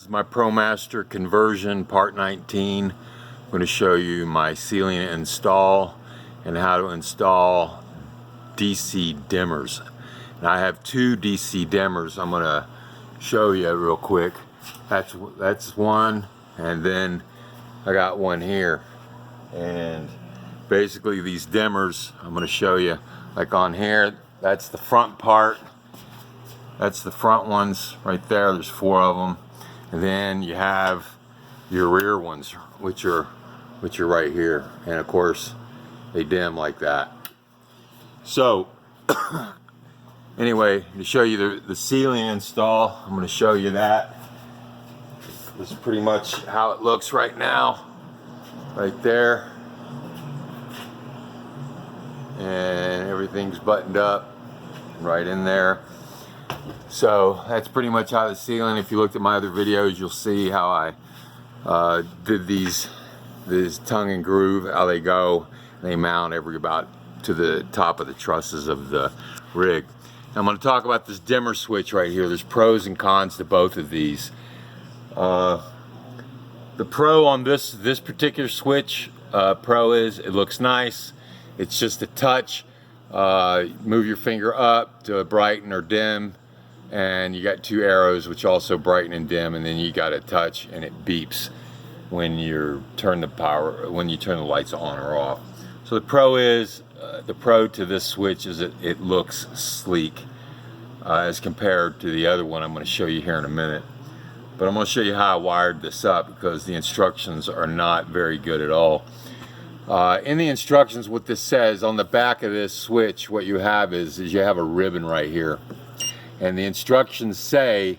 This is my Promaster conversion part 19. I'm going to show you my ceiling install and how to install DC dimmers. And I have two DC dimmers I'm going to show you real quick. That's one, and then I got one here. And basically these dimmers I'm going to show you, like on here, that's the front part. That's the front ones right there. There's four of them. And then you have your rear ones, which are right here, and of course they dim like that. So anyway, to show you the ceiling install, I'm going to show you that. This is pretty much how it looks right now, right there, and everything's buttoned up right in there. So that's pretty much how the ceiling. If you looked at my other videos, you'll see how I did this tongue and groove, how they go. They mount about to the top of the trusses of the rig. Now I'm going to talk about this dimmer switch right here. There's pros and cons to both of these. The pro on this particular switch, pro is it looks nice. It's just a touch. Move your finger up to brighten or dim, and you got two arrows which also brighten and dim, and then you got a touch and it beeps when you turn the lights on or off. So the pro to this switch is it looks sleek as compared to the other one I'm going to show you here in a minute. But I'm going to show you how I wired this up, because the instructions are not very good at all. In the instructions, what this says on the back of this switch, what you have is you have a ribbon right here, and the instructions say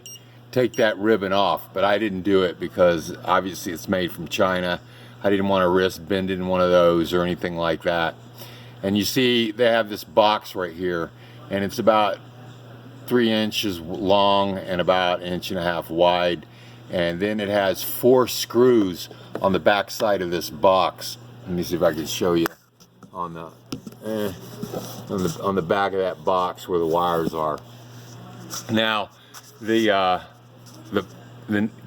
take that ribbon off, but I didn't do it because obviously it's made from China. I didn't want to risk bending one of those or anything like that. And you see they have this box right here, and it's about 3 inches long and about 1.5 inches wide, and then it has 4 screws on the back side of this box. Let me see if I can show you on the back of that box where the wires are. Now, the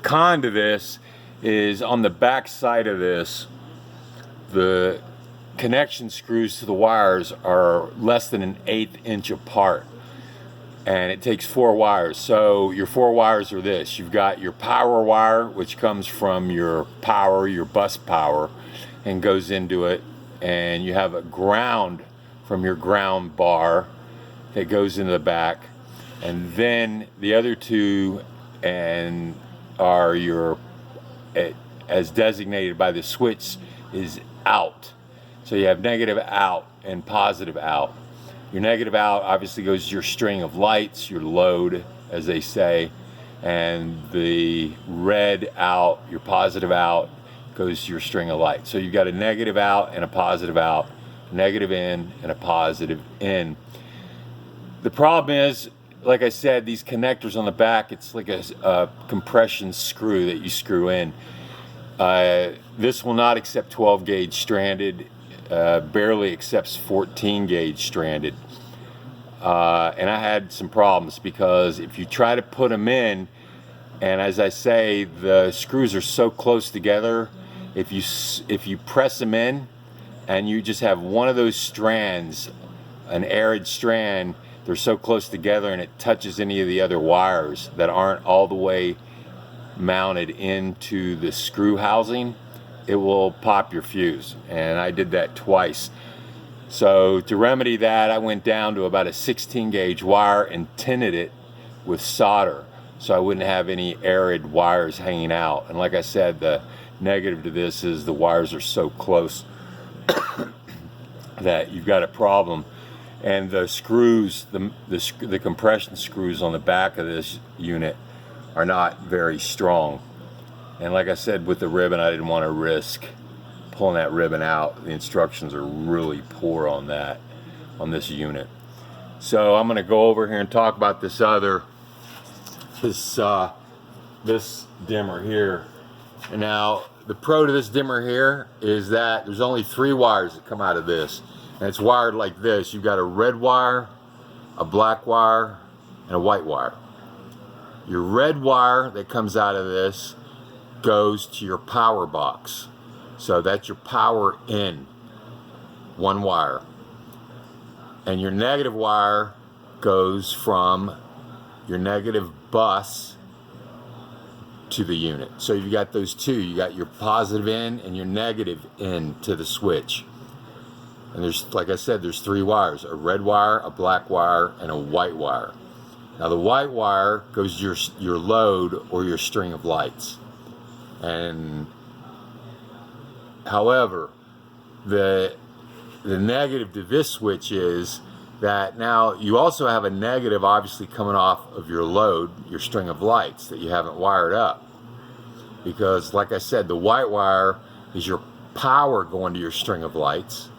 con to this is on the back side of this, the connection screws to the wires are less than 1/8 inch apart, and it takes 4 wires. So your 4 wires are this: you've got your power wire, which comes from your bus power, and goes into it, and you have a ground from your ground bar that goes into the back, and then the other 2 are your, as designated by the switch, is out. So you have negative out and positive out. Your negative out obviously goes to your string of lights, your load as they say, and the red out, your positive out, goes to your string of lights. So you've got a negative out and a positive out, negative in and a positive in. The problem is, like I said, these connectors on the back, it's like a compression screw that you screw in. This will not accept 12 gauge stranded, barely accepts 14 gauge stranded. And I had some problems, because if you try to put them in, and as I say, the screws are so close together, if you press them in and you just have one of those strands, an arid strand, they're so close together and it touches any of the other wires that aren't all the way mounted into the screw housing, it will pop your fuse. And I did that twice. So to remedy that, I went down to about a 16 gauge wire and tinted it with solder, so I wouldn't have any arid wires hanging out. And like I said, the negative to this is the wires are so close that you've got a problem. And the screws, the compression screws on the back of this unit are not very strong. And like I said, with the ribbon, I didn't want to risk pulling that ribbon out. The instructions are really poor on that, on this unit. So I'm going to go over here and talk about this dimmer here. And now the pro to this dimmer here is that there's only 3 wires that come out of this, and it's wired like this. You've got a red wire, a black wire, and a white wire. Your red wire that comes out of this goes to your power box. So that's your power in, one wire. And your negative wire goes from your negative bus to the unit. So you got those two. You got your positive in and your negative in to the switch. And there's, like I said, there's three wires: a red wire, a black wire, and a white wire. Now the white wire goes to your load or your string of lights. And however, the negative to this switch is that now you also have a negative obviously coming off of your load, your string of lights that you haven't wired up. Because like I said, the white wire is your power going to your string of lights.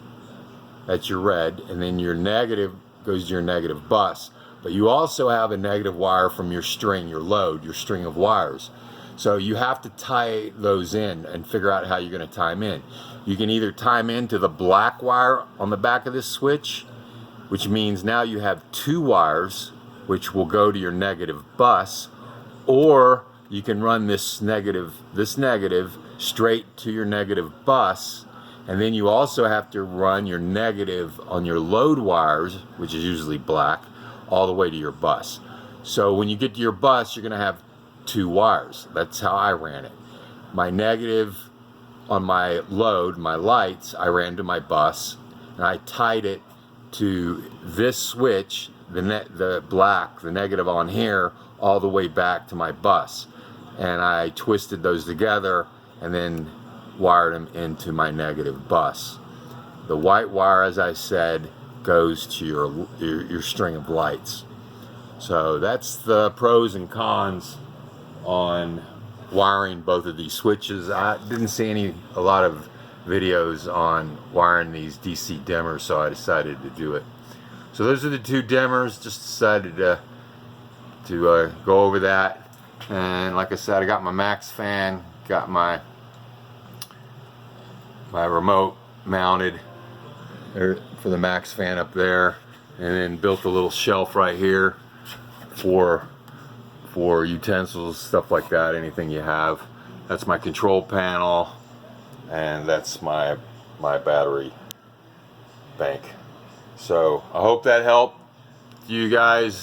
That's your red, and then your negative goes to your negative bus. But you also have a negative wire from your string, your load, your string of wires. So you have to tie those in and figure out how you're going to tie them in. You can either tie them into the black wire on the back of this switch, which means now you have two wires which will go to your negative bus, or you can run this negative straight to your negative bus, and then you also have to run your negative on your load wires, which is usually black, all the way to your bus. So when you get to your bus, you're going to have two wires. That's how I ran it. My negative on my load, my lights, I ran to my bus, and I tied it to this switch, the black, the negative on here, all the way back to my bus. And I twisted those together and then wired them into my negative bus. The white wire, as I said, goes to your string of lights. So that's the pros and cons on wiring both of these switches. I didn't see a lot of videos on wiring these DC dimmers, so I decided to do it. So those are the two dimmers. Just decided to go over that. And like I said, I got my Max fan, got my remote mounted for the Max fan up there, and then built a little shelf right here for utensils, stuff like that, anything you have. That's my control panel, and that's my battery bank. So I hope that helped you guys.